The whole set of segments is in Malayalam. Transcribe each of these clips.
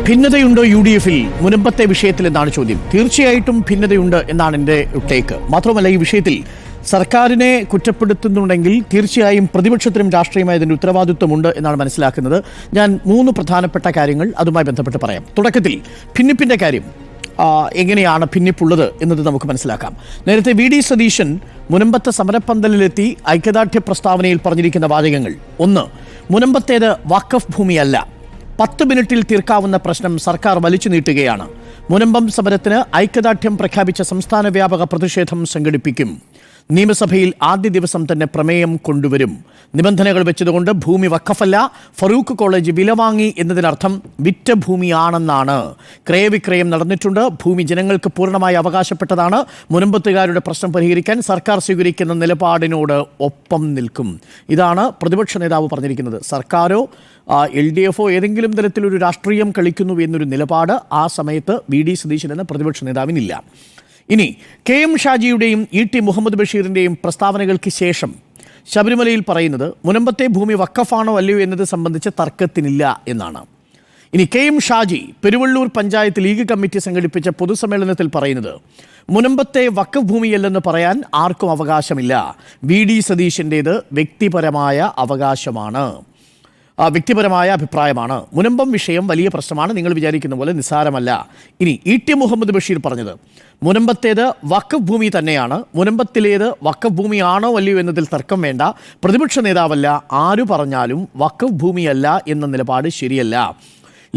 ഭിന്നതയുണ്ടോ യു ഡി എഫിൽ മുൻപത്തെ വിഷയത്തിൽ എന്നാണ് ചോദ്യം. തീർച്ചയായിട്ടും ഭിന്നതയുണ്ട് എന്നാണ് എൻ്റെ ടേക്ക്. മാത്രമല്ല, ഈ വിഷയത്തിൽ സർക്കാരിനെ കുറ്റപ്പെടുത്തുന്നുണ്ടെങ്കിൽ തീർച്ചയായും പ്രതിപക്ഷത്തിനും രാഷ്ട്രീയമായതിൻ്റെ ഉത്തരവാദിത്വമുണ്ട് എന്നാണ് മനസ്സിലാക്കുന്നത്. ഞാൻ 3 പ്രധാനപ്പെട്ട കാര്യങ്ങൾ അതുമായി ബന്ധപ്പെട്ട് പറയാം. തുടക്കത്തിൽ ഭിന്നിപ്പിൻ്റെ കാര്യം എങ്ങനെയാണ് ഭിന്നിപ്പുള്ളത് എന്നത് നമുക്ക് മനസ്സിലാക്കാം. നേരത്തെ വി ഡി സതീശൻ മുനമ്പത്തെ സമരപ്പന്തലിലെത്തി ഐക്യദാർഢ്യ പ്രസ്താവനയിൽ പറഞ്ഞിരിക്കുന്ന വാചകങ്ങൾ: 1, മുനമ്പത്തേത് വഖഫ് ഭൂമിയല്ല, 10 മിനിറ്റിൽ തീർക്കാവുന്ന പ്രശ്നം സർക്കാർ വലിച്ചു നീട്ടുകയാണ്. മുനമ്പം സമരത്തിന് ഐക്യദാർഢ്യം പ്രഖ്യാപിച്ച സംസ്ഥാന വ്യാപക പ്രതിഷേധം സംഘടിപ്പിക്കും. നിയമസഭയിൽ ആദ്യ ദിവസം തന്നെ പ്രമേയം കൊണ്ടുവരും. നിബന്ധനകൾ വെച്ചതുകൊണ്ട് ഭൂമി വഖഫല്ല, ഫറൂഖ് കോളേജ് വില വാങ്ങി എന്നതിനർത്ഥം വിറ്റ ഭൂമിയാണെന്നാണ്. ക്രയവിക്രയം നടന്നിട്ടുണ്ട്, ഭൂമി ജനങ്ങൾക്ക് പൂർണ്ണമായി അവകാശപ്പെട്ടതാണ്. മുനമ്പത്തുകാരുടെ പ്രശ്നം പരിഹരിക്കാൻ സർക്കാർ സ്വീകരിക്കുന്ന നിലപാടിനോട് ഒപ്പം നിൽക്കും. ഇതാണ് പ്രതിപക്ഷ നേതാവ് പറഞ്ഞിരിക്കുന്നത്. സർക്കാരോ LDF ഏതെങ്കിലും തരത്തിലൊരു രാഷ്ട്രീയം കളിക്കുന്നു എന്നൊരു നിലപാട് ആ സമയത്ത് വി ഡി സതീശൻ എന്ന പ്രതിപക്ഷ നേതാവിനില്ല. ഇനി KM ഷാജിയുടെയും ET മുഹമ്മദ് ബഷീറിൻ്റെയും പ്രസ്താവനകൾക്ക് ശേഷം ശബരിമലയിൽ പറയുന്നത് മുനമ്പത്തെ ഭൂമി വഖഫാണോ അല്ലയോ എന്നത് സംബന്ധിച്ച് തർക്കത്തിനില്ല എന്നാണ്. ഇനി KM Shaji Peruvallur panchayat league committee സംഘടിപ്പിച്ച പൊതുസമ്മേളനത്തിൽ പറയുന്നത് മുനമ്പത്തെ വഖഫ് ഭൂമിയല്ലെന്ന് പറയാൻ ആർക്കും അവകാശമില്ല. വി ഡി സതീശൻ്റേത് വ്യക്തിപരമായ അവകാശമാണ്, വ്യക്തിപരമായ അഭിപ്രായമാണ്. മുനമ്പം വിഷയം വലിയ പ്രശ്നമാണ്, നിങ്ങൾ വിചാരിക്കുന്ന പോലെ നിസ്സാരമല്ല. ഇനി ET മുഹമ്മദ് ബഷീർ പറഞ്ഞത് മുനമ്പത്തേത് വഖഫ് ഭൂമി തന്നെയാണ്, മുനമ്പത്തിലേത് വഖഫ് ഭൂമിയാണോ അല്ലയോ എന്നതിൽ തർക്കം വേണ്ട. പ്രതിപക്ഷ നേതാവല്ല, ആരു പറഞ്ഞാലും വഖഫ് ഭൂമിയല്ല എന്ന നിലപാട് ശരിയല്ല.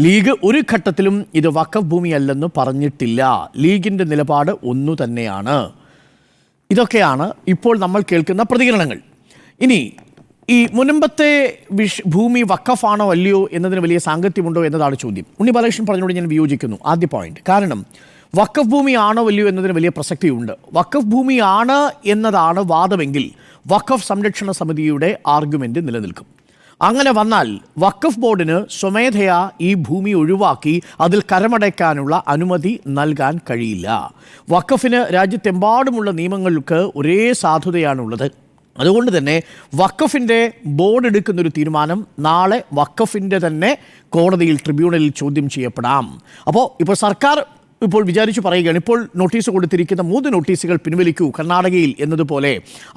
ലീഗ് ഒരു ഘട്ടത്തിലും ഇത് വഖഫ് ഭൂമിയല്ലെന്ന് പറഞ്ഞിട്ടില്ല. ലീഗിൻ്റെ നിലപാട് ഒന്നു തന്നെയാണ്. ഇതൊക്കെയാണ് ഇപ്പോൾ നമ്മൾ കേൾക്കുന്ന പ്രതികരണങ്ങൾ. ഇനി ഈ മുനമ്പത്തെ ഭൂമി വഖഫാണോ അല്ലയോ എന്നതിന് വലിയ സാങ്കത്യമുണ്ടോ എന്നതാണ് ചോദ്യം. ഉണ്ണി ബാലകൃഷ്ണൻ പറഞ്ഞോട് ഞാൻ വിയോജിക്കുന്നു. ആദ്യ പോയിന്റ്. കാരണം വഖഫ് ഭൂമി ആണോ അല്ലയോ എന്നതിന് വലിയ പ്രസക്തിയുണ്ട്. വഖഫ് ഭൂമിയാണ് എന്നതാണ് വാദമെങ്കിൽ വഖഫ് സംരക്ഷണ സമിതിയുടെ ആർഗ്യുമെൻ്റ് നിലനിൽക്കും. അങ്ങനെ വന്നാൽ വഖഫ് ബോർഡിന് സ്വമേധയാ ഈ ഭൂമി ഒഴിവാക്കി അതിൽ കരമടയ്ക്കാനുള്ള അനുമതി നൽകാൻ കഴിയില്ല. വഖഫിന് രാജ്യത്തെമ്പാടുമുള്ള നിയമങ്ങൾക്ക് ഒരേ സാധുതയാണുള്ളത്. അതുകൊണ്ട് തന്നെ വഖഫിൻ്റെ ബോർഡ് എടുക്കുന്നൊരു തീരുമാനം നാളെ വഖഫിൻ്റെ തന്നെ കോടതിയിൽ, ട്രിബ്യൂണലിൽ ചോദ്യം ചെയ്യപ്പെടാം. ഇപ്പോൾ സർക്കാർ വിചാരിച്ചു പറയുകയാണ്, ഇപ്പോൾ നോട്ടീസ് കൊടുത്തിരിക്കുന്ന 3 നോട്ടീസുകൾ പിൻവലിക്കൂ കർണാടകയിൽ എന്നതുപോലെ.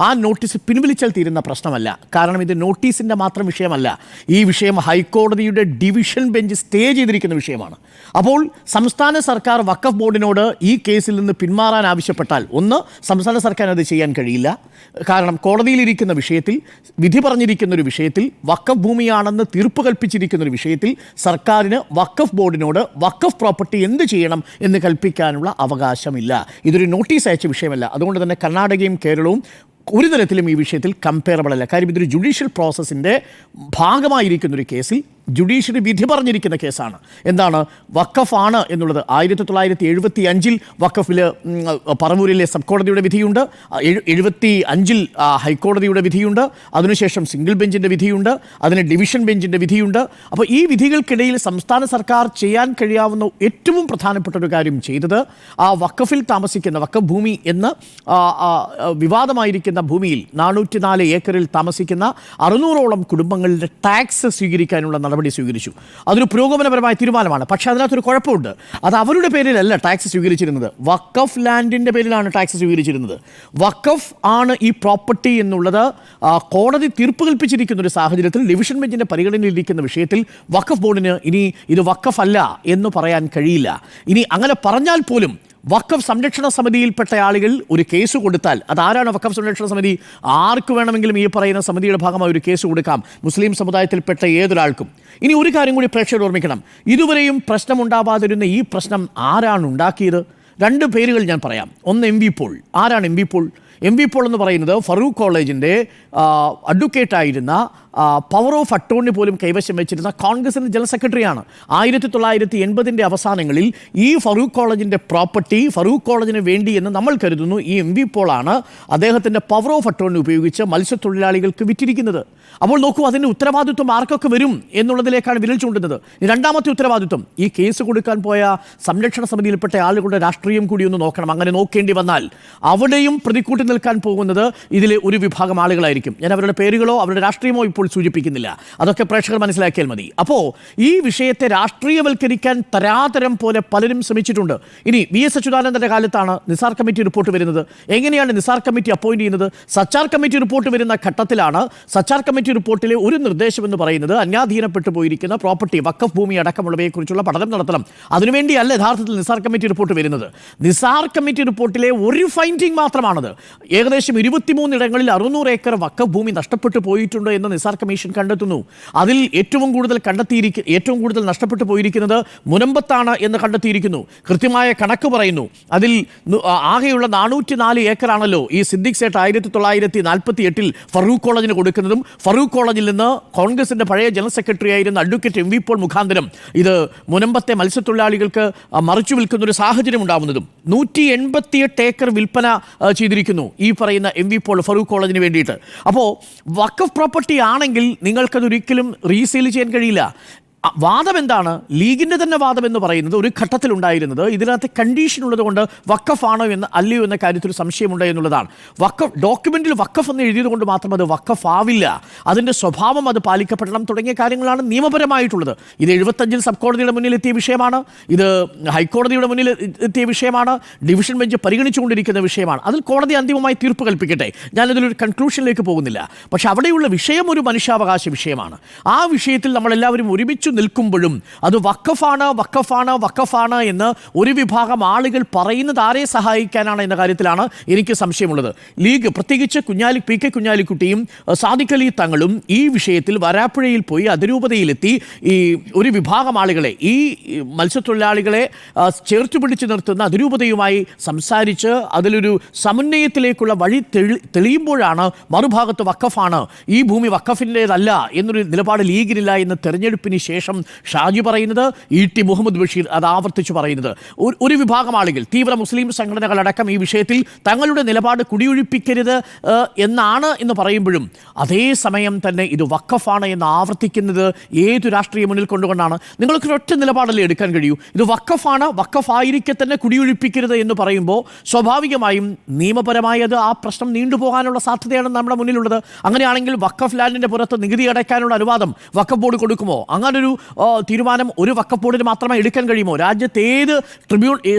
ആ നോട്ടീസ് പിൻവലിച്ചാൽ തീരുന്ന പ്രശ്നമല്ല. കാരണം ഇത് നോട്ടീസിൻ്റെ മാത്രം വിഷയമല്ല. ഈ വിഷയം ഹൈക്കോടതിയുടെ ഡിവിഷൻ ബെഞ്ച് സ്റ്റേ ചെയ്തിരിക്കുന്ന വിഷയമാണ്. അപ്പോൾ സംസ്ഥാന സർക്കാർ വഖഫ് ബോർഡിനോട് ഈ കേസിൽ നിന്ന് പിന്മാറാൻ ആവശ്യപ്പെട്ടാൽ, ഒന്ന്, സംസ്ഥാന സർക്കാർ അത് ചെയ്യാൻ കഴിയില്ല. കാരണം കോടതിയിലിരിക്കുന്ന വിഷയത്തിൽ, വിധി പറഞ്ഞിരിക്കുന്നൊരു വിഷയത്തിൽ, വഖഫ് ഭൂമിയാണെന്ന് തീർപ്പ് കൽപ്പിച്ചിരിക്കുന്നൊരു വിഷയത്തിൽ സർക്കാരിന് വഖഫ് ബോർഡിനോട് വഖഫ് പ്രോപ്പർട്ടി എന്ത് ചെയ്യണം എന്ന് കൽപ്പിക്കാനുള്ള അവകാശമില്ല. ഇതൊരു നോട്ടീസ് അയച്ച വിഷയമല്ല. അതുകൊണ്ട് തന്നെ കർണാടകയും കേരളവും ഒരു തരത്തിലും ഈ വിഷയത്തിൽ കമ്പയറബിൾ അല്ല. കാര്യം ഇതൊരു ജുഡീഷ്യൽ പ്രോസസ്സിൻ്റെ ഭാഗമായിരിക്കുന്നൊരു കേസിൽ ജുഡീഷ്യറി വിധി പറഞ്ഞിരിക്കുന്ന കേസാണ്. എന്താണ് വഖഫാണ് എന്നുള്ളത്? 1975 വഖഫിൽ പറവൂരിലെ സബ് കോടതിയുടെ വിധിയുണ്ട്, 75 ഹൈക്കോടതിയുടെ വിധിയുണ്ട്, അതിനുശേഷം സിംഗിൾ ബെഞ്ചിൻ്റെ വിധിയുണ്ട്, അതിന് ഡിവിഷൻ ബെഞ്ചിൻ്റെ വിധിയുണ്ട്. അപ്പോൾ ഈ വിധികൾക്കിടയിൽ സംസ്ഥാന സർക്കാർ ചെയ്യാൻ കഴിയാവുന്ന ഏറ്റവും പ്രധാനപ്പെട്ട ഒരു കാര്യം ചെയ്തത് ആ വഖഫിൽ താമസിക്കുന്ന, വഖഫ് ഭൂമി എന്ന് വിവാദമായിരിക്കുന്ന ഭൂമിയിൽ 404 ഏക്കറിൽ താമസിക്കുന്ന 600ഓളം കുടുംബങ്ങളുടെ ടാക്സ് സ്വീകരിക്കാനുള്ള നടപടി സ്വീകരിച്ചു. അതൊരു പുരോഗമനപരമായ തീരുമാനമാണ്. പക്ഷേ അതിനകത്തൊരു കുഴപ്പമുണ്ട്. അത് അവരുടെ പേരിലല്ല ടാക്സ് സ്വീകരിച്ചിരുന്നത്, വഖഫ് ലാൻഡിൻ്റെ പേരിലാണ് ടാക്സ് സ്വീകരിച്ചിരുന്നത്. വഖഫ് ആണ് ഈ പ്രോപ്പർട്ടി എന്നുള്ളത് കോടതി തീർപ്പ് കൽപ്പിച്ചിരിക്കുന്ന ഒരു സാഹചര്യത്തിൽ, ഡിവിഷൻ ബെഞ്ചിൻ്റെ പരിഗണനയിലിരിക്കുന്ന വിഷയത്തിൽ വഖഫ് ബോർഡിന് ഇനി ഇത് വഖഫ് അല്ല എന്ന് പറയാൻ കഴിയില്ല. ഇനി അങ്ങനെ പറഞ്ഞാൽ പോലും വഖഫ് സംരക്ഷണ സമിതിയിൽപ്പെട്ട ആളുകൾ ഒരു കേസ് കൊടുത്താൽ, അതാരാണ് വഖഫ് സംരക്ഷണ സമിതി? ആർക്ക് വേണമെങ്കിലും ഈ പറയുന്ന സമിതിയുടെ ഭാഗമായി ഒരു കേസ് കൊടുക്കാം, മുസ്ലിം സമുദായത്തിൽപ്പെട്ട ഏതൊരാൾക്കും. ഇനി ഒരു കാര്യം കൂടി പ്രേക്ഷകർ ഓർമ്മിക്കണം. ഇതുവരെയും പ്രശ്നമുണ്ടാവാതിരുന്ന ഈ പ്രശ്നം ആരാണ് ഉണ്ടാക്കിയത്? 2 പേരുകൾ ഞാൻ പറയാം. ഒന്ന് MV പോൾ. ആരാണ് MV പോൾ? MV പോൾ എന്ന് പറയുന്നത് ഫറൂഖ് കോളേജിൻ്റെ അഡ്വക്കേറ്റായിരുന്ന, പവർ ഓഫ് അട്ടോർണി പോലും കൈവശം വെച്ചിരുന്ന കോൺഗ്രസിൻ്റെ ജനറൽ സെക്രട്ടറിയാണ്. 1980 അവസാനങ്ങളിൽ ഈ ഫറൂഖ് കോളേജിൻ്റെ പ്രോപ്പർട്ടി ഫറൂഖ് കോളേജിന് വേണ്ടി എന്ന് നമ്മൾ കരുതുന്നു ഈ MV പോളാണ് അദ്ദേഹത്തിൻ്റെ പവർ ഓഫ് അട്ടോർണി ഉപയോഗിച്ച് മത്സ്യത്തൊഴിലാളികൾക്ക് വിറ്റിരിക്കുന്നത്. അപ്പോൾ നോക്കൂ, അതിൻ്റെ ഉത്തരവാദിത്വം ആർക്കൊക്കെ വരും എന്നുള്ളതിലേക്കാണ് വിരൽ ചൂണ്ടുന്നത്. രണ്ടാമത്തെ ഉത്തരവാദിത്വം, ഈ കേസ് കൊടുക്കാൻ പോയ സംരക്ഷണ സമിതിയിൽപ്പെട്ട ആളുകളുടെ രാഷ്ട്രീയം കൂടി ഒന്ന് നോക്കണം. അങ്ങനെ നോക്കേണ്ടി വന്നാൽ അവിടെയും പ്രതിക്കൂട്ടി നിൽക്കാൻ പോകുന്നത് ഇതിലെ ഒരു വിഭാഗം ആളുകളായിരിക്കും. ഞാൻ അവരുടെ പേരുകളോ അവരുടെ രാഷ്ട്രീയമോ ഇപ്പോൾ ഇപ്പോൾ സൂചിപ്പിക്കുന്നില്ല. അതൊക്കെ പ്രേക്ഷകർ മനസ്സിലാക്കിയാൽ മതി. അപ്പോൾ ഈ വിഷയത്തെ രാഷ്ട്രീയവൽക്കരിക്കാൻ തരാതരം പോലെ പലരും ശ്രമിച്ചിട്ടുണ്ട്. ഇനി VS അച്യുതാനന്ദന്റെ കാലത്താണ് നിസാർ കമ്മിറ്റി റിപ്പോർട്ട് വരുന്നത്. എങ്ങനെയാണ് നിസാർ കമ്മിറ്റി അപ്പോയിന്റ് ചെയ്യുന്നത്? സച്ചാർ കമ്മിറ്റി റിപ്പോർട്ട് വരുന്ന ഘട്ടത്തിലാണ് സച്ചാർ കമ്മിറ്റി റിപ്പോർട്ടിലെ ഒരു നിർദ്ദേശം എന്ന് പറയുന്നത് അന്യാധീനപ്പെട്ടു പോയിരിക്കുന്ന പ്രോപ്പർട്ടി, വഖഫ് ഭൂമി അടക്കമുള്ളവയെക്കുറിച്ചുള്ള പഠനം നടത്തണം. അതിനുവേണ്ടിയല്ല യഥാർത്ഥത്തിൽ നിസാർ കമ്മിറ്റി റിപ്പോർട്ട് വരുന്നത്. നിസാർ കമ്മിറ്റി റിപ്പോർട്ടിലെ ഒരു ഫൈൻഡിങ് മാത്രമാണത്. ഏകദേശം 23 ഇടങ്ങളിൽ 600 ഏക്കർ വഖഫ് ഭൂമി നഷ്ടപ്പെട്ടു പോയിട്ടുണ്ട് എന്ന് നിസാർ കമ്മീഷൻ കണ്ടെത്തുന്നു. അതിൽ ഏറ്റവും കൂടുതൽ നഷ്ടപ്പെട്ടു പോയിരിക്കുന്നത് മുനമ്പത്താണ് എന്ന് കണ്ടെത്തിയിരിക്കുന്നു. കൃത്യമായ കണക്ക് പറയുന്നു. അതിൽ ആകെയുള്ള 404 ഏക്കറാണല്ലോ ഈ സിദ്ദിഖ് സേട്ട് 1948 ഫറൂഖ് കോളേജിന് കൊടുക്കുന്നതും ഫറൂഖ് കോളേജിൽ നിന്ന് കോൺഗ്രസിന്റെ പഴയ ജനറൽ സെക്രട്ടറി ആയിരുന്ന അഡ്വക്കേറ്റ് MV പോൾ മുഖാന്തരം ഇത് മുനമ്പത്തെ മത്സ്യത്തൊഴിലാളികൾക്ക് മറിച്ചു വിൽക്കുന്ന ഒരു സാഹചര്യം ഉണ്ടാവുന്നതും 188 ഏക്കർ വിൽപ്പന ചെയ്തിരിക്കുന്നു ഈ പറയുന്ന MV പോൾ ഫറൂഖ് കോളേജിന് വേണ്ടിയിട്ട്. അപ്പോൾ വഖഫ് പ്രോപ്പർട്ടി ആണെങ്കിൽ നിങ്ങൾക്കതൊരിക്കലും റീസെയിൽ ചെയ്യാൻ കഴിയില്ല. വാദം എന്താണ്? ലീഗിൻ്റെ തന്നെ വാദം എന്ന് പറയുന്നത് ഒരു ഘട്ടത്തിലുണ്ടായിരുന്നത് ഇതിനകത്ത് കണ്ടീഷൻ ഉള്ളതുകൊണ്ട് വഖഫ് ആണോ എന്ന് അല്ലയോ എന്ന കാര്യത്തിൽ സംശയമുണ്ട് എന്നുള്ളതാണ്. വഖഫ് ഡോക്യുമെന്റിൽ വഖഫ് എന്ന് എഴുതിയത് കൊണ്ട് മാത്രം അത് വഖഫ് ആവില്ല. അതിൻ്റെ സ്വഭാവം അത് പാലിക്കപ്പെടണം തുടങ്ങിയ കാര്യങ്ങളാണ് നിയമപരമായിട്ടുള്ളത്. ഇത് 75 സബ് കോടതിയുടെ മുന്നിൽ എത്തിയ വിഷയമാണ്. ഇത് ഹൈക്കോടതിയുടെ മുന്നിൽ എത്തിയ വിഷയമാണ്. ഡിവിഷൻ ബെഞ്ച് പരിഗണിച്ചുകൊണ്ടിരിക്കുന്ന വിഷയമാണ്. അതിൽ കോടതി അന്തിമമായി തീർപ്പ് കൽപ്പിക്കട്ടെ. ഞാനതിലൊരു കൺക്ലൂഷനിലേക്ക് പോകുന്നില്ല. പക്ഷെ അവിടെയുള്ള വിഷയം ഒരു മനുഷ്യാവകാശ വിഷയമാണ്. ആ വിഷയത്തിൽ നമ്മളെല്ലാവരും ഒരുമിച്ച് നിൽക്കുമ്പോഴും അത് വഖഫാണ് എന്ന് ഒരു വിഭാഗം ആളുകൾ പറയുന്നത് ആരെ സഹായിക്കാനാണ് എന്ന കാര്യത്തിലാണ് എനിക്ക് സംശയമുള്ളത്. ലീഗ് പ്രത്യേകിച്ച് PK കുഞ്ഞാലിക്കുട്ടിയും സാദിഖ് അലി തങ്ങളും ഈ വിഷയത്തിൽ വരാപ്പുഴയിൽ പോയി അതിരൂപതയിലെത്തി ഈ ഒരു വിഭാഗം ആളുകളെ, ഈ മത്സ്യത്തൊഴിലാളികളെ ചേർത്ത് പിടിച്ചു നിർത്തുന്ന അതിരൂപതയുമായി സംസാരിച്ച് അതിലൊരു സമന്വയത്തിലേക്കുള്ള വഴി തെളിയുമ്പോഴാണ് മറുഭാഗത്ത് വഖഫാണ്, ഈ ഭൂമി വഖഫിൻ്റേതല്ല എന്നൊരു നിലപാട് ലീഗിനില്ല എന്ന് തെരഞ്ഞെടുപ്പിന് ശേഷം ഷാജി പറയുന്നത്, ET മുഹമ്മദ് ബഷീർ അത് ആവർത്തിച്ച് പറയുന്നത്. ഒരു വിഭാഗം ആളുകൾ, തീവ്ര മുസ്ലിം സംഘടനകളടക്കം ഈ വിഷയത്തിൽ തങ്ങളുടെ നിലപാട് കുടിയൊഴിപ്പിക്കരുത് എന്നാണ് എന്ന് പറയുമ്പോഴും അതേസമയം തന്നെ ഇത് വഖഫാണ് എന്ന് ആവർത്തിക്കുന്നത് ഏതു രാഷ്ട്രീയ മുന്നിൽ കൊണ്ടുകൊണ്ടാണ്? നിങ്ങൾക്ക് ഒറ്റ നിലപാടല്ലേ എടുക്കാൻ കഴിയൂ? ഇത് വഖഫാണ്, വഖഫായിരിക്കെ തന്നെ കുടിയൊഴിപ്പിക്കരുത് എന്ന് പറയുമ്പോൾ സ്വാഭാവികമായും നിയമപരമായി അത് ആ പ്രശ്നം നീണ്ടുപോകാനുള്ള സാധ്യതയാണ് നമ്മുടെ മുന്നിലുള്ളത്. അങ്ങനെയാണെങ്കിൽ വഖഫ് ലാൻഡിൻ്റെ പുറത്ത് നികുതി അടയ്ക്കാനുള്ള അനുവാദം വഖഫ് ബോർഡ് കൊടുക്കുമോ? അങ്ങനൊരു തീരുമാനം ഒരു വഖഫ് ബോർഡിന് മാത്രമേ എടുക്കാൻ കഴിയുമോ? രാജ്യത്ത് ഏത്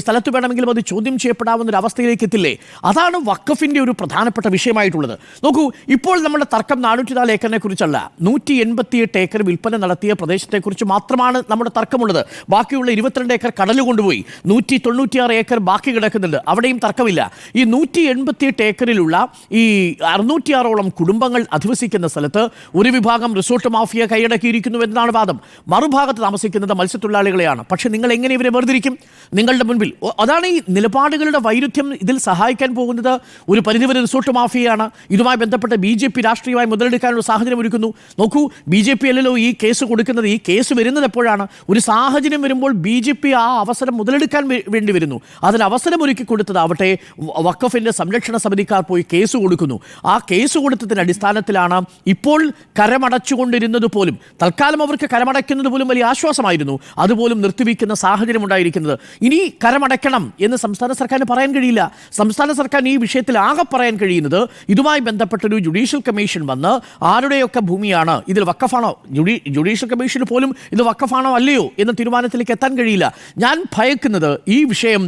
സ്ഥലത്ത് വേണമെങ്കിലും അത് ചോദ്യം ചെയ്യപ്പെടാവുന്ന ഒരു അവസ്ഥയിലേക്ക് എത്തില്ലേ? അതാണ് വഖഫിൻ്റെ ഒരു പ്രധാനപ്പെട്ട വിഷയമായിട്ടുള്ളത്. നോക്കൂ, ഇപ്പോൾ നമ്മുടെ തർക്കം 404 ഏക്കറിനെ കുറിച്ചല്ല, 188 ഏക്കർ വിൽപ്പന നടത്തിയ പ്രദേശത്തെക്കുറിച്ച് മാത്രമാണ് നമ്മുടെ തർക്കമുള്ളത്. ബാക്കിയുള്ള 22 ഏക്കർ കടൽ കൊണ്ടുപോയി, 196 ഏക്കർ ബാക്കി കിടക്കുന്നുണ്ട്, അവിടെയും തർക്കമില്ല. ഈ 188 ഏക്കറിലുള്ള ഈ 606ഓളം കുടുംബങ്ങൾ അധിവസിക്കുന്ന സ്ഥലത്ത് ഒരു വിഭാഗം റിസോർട്ട് മാഫിയ കൈയടക്കിയിരിക്കുന്നു എന്നതാണ് വാദം. മറുഭാഗത്ത് താമസിക്കുന്നത് മത്സ്യത്തൊഴിലാളികളെയാണ്. പക്ഷെ നിങ്ങൾ എങ്ങനെ ഇവരെ വേർതിരിക്കും നിങ്ങളുടെ മുൻപിൽ? അതാണ് ഈ നിലപാടുകളുടെ വൈരുദ്ധ്യം. ഇതിൽ സഹായിക്കാൻ പോകുന്നത് ഒരു പരിധിവരെ റിസോർട്ട് മാഫിയയാണ്. ഇതുമായി ബന്ധപ്പെട്ട് BJP രാഷ്ട്രീയമായി മുതലെടുക്കാനുള്ള സാഹചര്യം ഒരുക്കുന്നു. നോക്കൂ, BJP അല്ലല്ലോ ഈ കേസ് കൊടുക്കുന്നത്. ഈ കേസ് വരുന്നത് എപ്പോഴാണ്? ഒരു സാഹചര്യം വരുമ്പോൾ BJP ആ അവസരം മുതലെടുക്കാൻ വേണ്ടി വരുന്നു. അതിന് അവസരം ഒരുക്കി കൊടുത്തതാവട്ടെ വഖഫിൻ്റെ സംരക്ഷണ സമിതിക്കാർ പോയി കേസ് കൊടുക്കുന്നു. ആ കേസ് കൊടുത്തതിൻ്റെ അടിസ്ഥാനത്തിലാണ് ഇപ്പോൾ കരമടച്ചുകൊണ്ടിരുന്നത് പോലും, തൽക്കാലം അവർക്ക് കരമടയ്ക്കുന്നത് പോലും വലിയ ആശ്വാസമായിരുന്നു, അതുപോലും നിർത്തിവെക്കുന്ന സാഹചര്യം ഉണ്ടായിരിക്കുന്നത്. ഇനി കരമടയ്ക്കണം എന്ന് സംസ്ഥാന സർക്കാരിന് പറയാൻ കഴിയില്ല. സംസ്ഥാന സർക്കാർ ഈ വിഷയത്തിൽ ആകെ പറയാൻ കഴിയുന്നത് ഇതുമായി ബന്ധപ്പെട്ടൊരു ജുഡീഷ്യൽ കമ്മീഷൻ വന്ന് ആരുടെയൊക്കെ ഭൂമിയാണ്, ഇതിൽ വഖഫാണോ, ജുഡീഷ്യൽ കമ്മീഷന് പോലും ഇത് വഖഫാണോ അല്ലയോ എന്ന തീരുമാനത്തിലേക്ക് എത്താൻ കഴിയില്ല. ഞാൻ ഭയക്കുന്നത് ഈ വിഷയം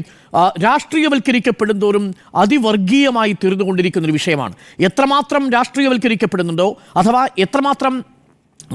രാഷ്ട്രീയവൽക്കരിക്കപ്പെടും തോറും അതിവർഗീയമായി തീർന്നുകൊണ്ടിരിക്കുന്നൊരു വിഷയമാണ്. എത്രമാത്രം രാഷ്ട്രീയവൽക്കരിക്കപ്പെടുന്നുണ്ടോ അഥവാ എത്രമാത്രം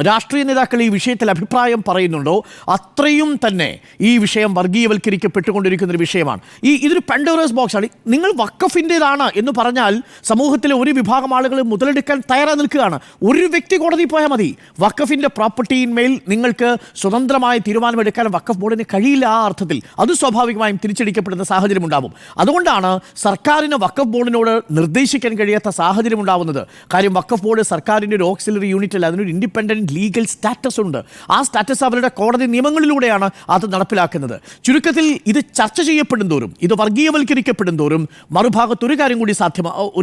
രാഷ്ട്രീയ നേതാക്കൾ ഈ വിഷയത്തിൽ അഭിപ്രായം പറയുന്നുണ്ടോ അത്രയും തന്നെ ഈ വിഷയം വർഗീയവൽക്കരിക്കപ്പെട്ടുകൊണ്ടിരിക്കുന്നൊരു വിഷയമാണ്. ഇതൊരു പാൻഡോറസ് ബോക്സാണ്. നിങ്ങൾ വഖഫിൻ്റേതാണ് എന്ന് പറഞ്ഞാൽ സമൂഹത്തിലെ ഒരു വിഭാഗം ആളുകൾ മുതലെടുക്കാൻ തയ്യാറായി നിൽക്കുകയാണ്. ഒരു വ്യക്തി കോടതിയിൽ പോയാൽ മതി. വഖഫിൻ്റെ പ്രോപ്പർട്ടിയിന്മേൽ നിങ്ങൾക്ക് സ്വതന്ത്രമായ തീരുമാനമെടുക്കാൻ വഖഫ് ബോർഡിന് കഴിയില്ല. ആ അർത്ഥത്തിൽ അത് സ്വാഭാവികമായും തിരിച്ചടിക്കപ്പെടുന്ന സാഹചര്യം ഉണ്ടാവും. അതുകൊണ്ടാണ് സർക്കാരിന് വഖഫ് ബോർഡിനോട് നിർദ്ദേശിക്കാൻ കഴിയാത്ത സാഹചര്യം ഉണ്ടാവുന്നത്. കാര്യം വഖഫ് ബോർഡ് സർക്കാരിൻ്റെ ഒരു ഓക്സിലറി യൂണിറ്റ് അല്ല, അതിനൊരു ഇൻഡിപെൻഡൻറ്റ് ഇൻഡിപെൻഡൻറ്റ് ലീഗൽ സ്റ്റാറ്റസ് ഉണ്ട്. ആ സ്റ്റാറ്റസ് അവരുടെ കോടതി നിയമങ്ങളിലൂടെയാണ് അത് നടപ്പിലാക്കുന്നത്. ചുരുക്കത്തിൽ ഇത് ചർച്ച ചെയ്യപ്പെടും തോറും, ഇത് വർഗീയവൽക്കരിക്കപ്പെടും തോറും മറുഭാഗത്ത് ഒരു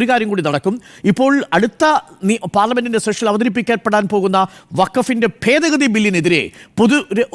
കാര്യം കൂടി നടക്കും. ഇപ്പോൾ അടുത്ത പാർലമെന്റിന്റെ സെഷനിൽ അവതരിപ്പിക്കപ്പെടാൻ പോകുന്ന വഖഫിന്റെ ഭേദഗതി ബില്ലിനെതിരെ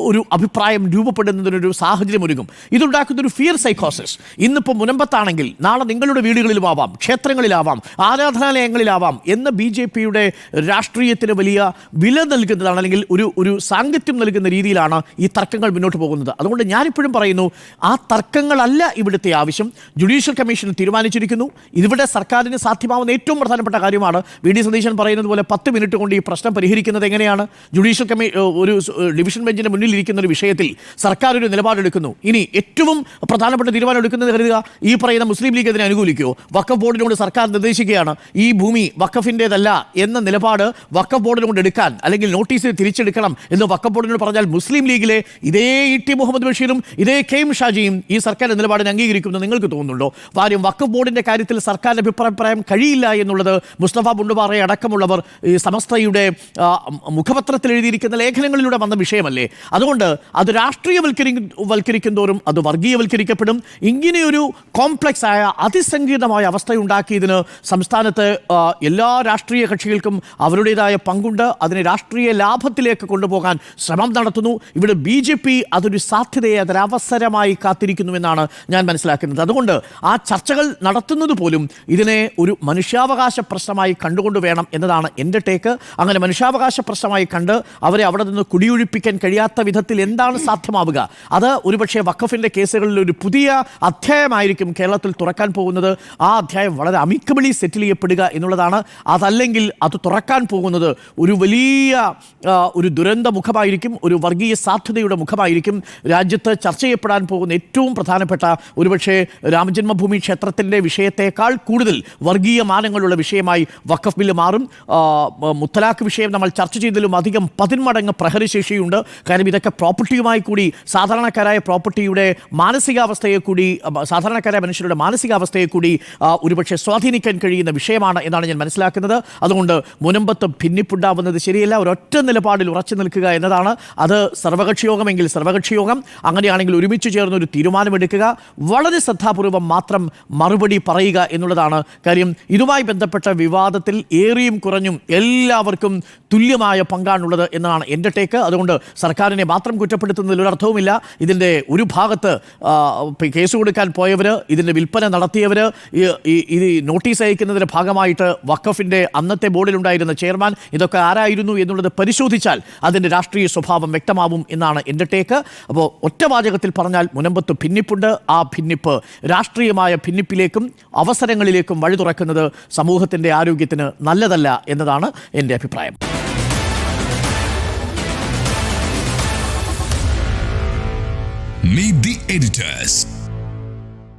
ഒരു അഭിപ്രായം രൂപപ്പെടുന്നതിനൊരു സാഹചര്യം ഒരുങ്ങും. ഇതുണ്ടാക്കുന്ന ഒരു ഫിയർ സൈക്കോസിസ്. ഇന്നിപ്പോൾ മുനമ്പത്താണെങ്കിൽ നാളെ നിങ്ങളുടെ വീടുകളിലുമാവാം, ക്ഷേത്രങ്ങളിലാവാം, ആരാധനാലയങ്ങളിലാവാം എന്ന BJPയുടെ രാഷ്ട്രീയത്തിന് വലിയ വില നൽകുന്നതാണ്, അല്ലെങ്കിൽ ഒരു സാങ്കത്യം നൽകുന്ന രീതിയിലാണ് ഈ തർക്കങ്ങൾ മുന്നോട്ട് പോകുന്നത്. അതുകൊണ്ട് ഞാനിപ്പോഴും പറയുന്നു, ആ തർക്കങ്ങളല്ല ഇവിടുത്തെ ആവശ്യം. ജുഡീഷ്യൽ കമ്മീഷൻ തീരുമാനിച്ചിരിക്കുന്നു. ഇവിടെ സർക്കാരിന് സാധ്യമാവുന്ന ഏറ്റവും പ്രധാനപ്പെട്ട കാര്യമാണ് VD സതീശൻ പറയുന്നത് പോലെ 10 മിനിറ്റ് കൊണ്ട് ഈ പ്രശ്നം പരിഹരിക്കുന്നത് എങ്ങനെയാണ്. ജുഡീഷ്യൽ ഒരു ഡിവിഷൻ ബെഞ്ചിന്റെ മുന്നിൽ ഇരിക്കുന്ന ഒരു വിഷയത്തിൽ സർക്കാർ ഒരു നിലപാടെടുക്കുന്നു. ഇനി ഏറ്റവും പ്രധാനപ്പെട്ട തീരുമാനം എടുക്കുന്നത് കരുതുക, ഈ പറയുന്ന മുസ്ലിം ലീഗ് അതിനെ അനുകൂലിക്കുമോ? വഖഫ് ബോർഡിനോട് സർക്കാർ നിർദ്ദേശിക്കുകയാണ് ഈ ഭൂമി വഖഫിൻ്റെതല്ല എന്ന നിലപാട് വഖഫ് ബോർഡിനോട് എടുക്കാൻ, അല്ലെങ്കിൽ നോട്ടീസ് തിരിച്ചെടുക്കണം എന്ന് വഖഫ് ബോർഡിനോട് പറഞ്ഞാൽ മുസ്ലിം ലീഗിലെ ഇതേ ET മുഹമ്മദ് ബഷീറും ഇതേ KM ഷാജിയും ഈ സർക്കാരിന്റെ നിലപാടിനെ അംഗീകരിക്കുമെന്ന് നിങ്ങൾക്ക് തോന്നുന്നുണ്ടോ? കാര്യം വഖഫ് ബോർഡിന്റെ കാര്യത്തിൽ സർക്കാരിന്റെ അഭിപ്രായം കഴിയില്ല എന്നുള്ളത് മുസ്തഫ മുണ്ടുപാറ അടക്കമുള്ളവർ ഈ സമസ്തയുടെ മുഖപത്രത്തിൽ എഴുതിയിരിക്കുന്ന ലേഖനങ്ങളിലൂടെ വന്ന വിഷയമല്ലേ. അതുകൊണ്ട് അത് രാഷ്ട്രീയവൽക്കരിക്കും തോറും അത് വർഗീയവൽക്കരിക്കപ്പെടും. ഇങ്ങനെയൊരു കോംപ്ലക്സ് ആയ അതിസങ്കീർണമായ അവസ്ഥയുണ്ടാക്കിയതിന് സംസ്ഥാനത്ത് എല്ലാ രാഷ്ട്രീയ കക്ഷികൾക്കും അവരുടേതായ പങ്കുണ്ട്. അതിനെ രാഷ്ട്രീയ ലാഭത്തിലേക്ക് കൊണ്ടുപോകാൻ ശ്രമം നടത്തുന്നു. ഇവിടെ BJP അതൊരു സാധ്യതയെ, അതൊരവസരമായി കാത്തിരിക്കുന്നുവെന്നാണ് ഞാൻ മനസ്സിലാക്കുന്നത്. അതുകൊണ്ട് ആ ചർച്ചകൾ നടത്തുന്നത് പോലും ഇതിനെ ഒരു മനുഷ്യാവകാശ പ്രശ്നമായി കണ്ടുകൊണ്ട് വേണം എന്നതാണ് എൻ്റെ ടേക്ക്. അങ്ങനെ മനുഷ്യാവകാശ പ്രശ്നമായി കണ്ട് അവരെ അവിടെ നിന്ന് കുടിയൊഴിപ്പിക്കാൻ കഴിയാത്ത വിധത്തിൽ എന്താണ് സാധ്യമാവുക? അത് ഒരുപക്ഷെ വഖഫിൻ്റെ കേസുകളിൽ ഒരു പുതിയ അധ്യായമായിരിക്കും കേരളത്തിൽ തുറക്കാൻ പോകുന്നത്. ആ അധ്യായം വളരെ അമിക്കബിളി സെറ്റിൽ ചെയ്യപ്പെടുക എന്നുള്ളതാണ്. അതല്ലെങ്കിൽ അത് തുറക്കാൻ പോകുന്നത് ഒരു വലിയ ഒരു ദുരന്ത മുഖമായിരിക്കും, ഒരു വർഗീയ സാധ്യതയുടെ മുഖമായിരിക്കും. രാജ്യത്ത് ചർച്ച ചെയ്യപ്പെടാൻ പോകുന്ന ഏറ്റവും പ്രധാനപ്പെട്ട ഒരുപക്ഷെ രാമജന്മഭൂമി ക്ഷേത്രത്തിൻ്റെ വിഷയത്തേക്കാൾ കൂടുതൽ വർഗീയ മാനങ്ങളുള്ള വിഷയമായി വഖഫ് ബില്ല് മാറും. മുത്തലാഖ് വിഷയം നമ്മൾ ചർച്ച ചെയ്തതിലും അധികം 10 മടങ്ങ് പ്രഹരശേഷിയുണ്ട്. കാരണം ഇതൊക്കെ പ്രോപ്പർട്ടിയുമായി കൂടി സാധാരണക്കാരായ പ്രോപ്പർട്ടിയുടെ മാനസികാവസ്ഥയെ കൂടി, സാധാരണക്കാരായ മനുഷ്യരുടെ മാനസികാവസ്ഥയെ കൂടി ഒരുപക്ഷെ സ്വാധീനിക്കാൻ കഴിയുന്ന വിഷയമാണ് എന്നാണ് ഞാൻ മനസ്സിലാക്കുന്നത്. അതുകൊണ്ട് മുനമ്പത്ത് ഭിന്നിപ്പുണ്ടാവുന്നത് ശരിയല്ല. ഒരൊറ്റ നിലപാടിൽ ഉറച്ചു നിൽക്കുക എന്നതാണ്. അത് സർവകക്ഷി യോഗമെങ്കിൽ സർവകക്ഷി യോഗം, അങ്ങനെയാണെങ്കിൽ ഒരുമിച്ച് ചേർന്ന് ഒരു തീരുമാനമെടുക്കുക, വളരെ ശ്രദ്ധാപൂർവം മാത്രം മറുപടി പറയുക എന്നുള്ളതാണ് കാര്യം. ഇതുമായി ബന്ധപ്പെട്ട വിവാദത്തിൽ ഏറിയും കുറഞ്ഞും എല്ലാവർക്കും തുല്യമായ പങ്കാണുള്ളത് എന്നാണ് എൻ്റെ ടേക്ക്. അതുകൊണ്ട് സർക്കാരിനെ മാത്രം കുറ്റപ്പെടുത്തുന്നതിൽ ഒരർത്ഥവുമില്ല. ഇതിൻ്റെ ഒരു ഭാഗത്ത് കേസ് കൊടുക്കാൻ പോയവർ, ഇതിൻ്റെ വിൽപ്പന നടത്തിയവർ, ഈ നോട്ടീസ് അയക്കുന്നതിൻ്റെ ഭാഗമായിട്ട് വഖഫിൻ്റെ അന്നത്തെ ബോർഡിലുണ്ടായിരുന്ന ചെയർമാൻ, ഇതൊക്കെ ആരായിരുന്നു എന്നുള്ളത് പരിശോധിച്ചാൽ അതിൻ്റെ രാഷ്ട്രീയ സ്വഭാവം വ്യക്തമാവും എന്നാണ് എൻ്റെ ടേക്ക്. അപ്പോൾ ഒറ്റവാചകത്തിൽ പറഞ്ഞാൽ മുനമ്പത്ത് ഭിന്നിപ്പുണ്ട്. ആ ഭിന്നിപ്പ് രാഷ്ട്രീയമായ ഭിന്നിപ്പിലേക്കും അവസരങ്ങളിലേക്കും വഴി തുറക്കുന്നത് സമൂഹത്തിൻ്റെ ആരോഗ്യത്തിന് നല്ലതല്ല എന്നതാണ് എൻ്റെ അഭിപ്രായം. Meet the editors.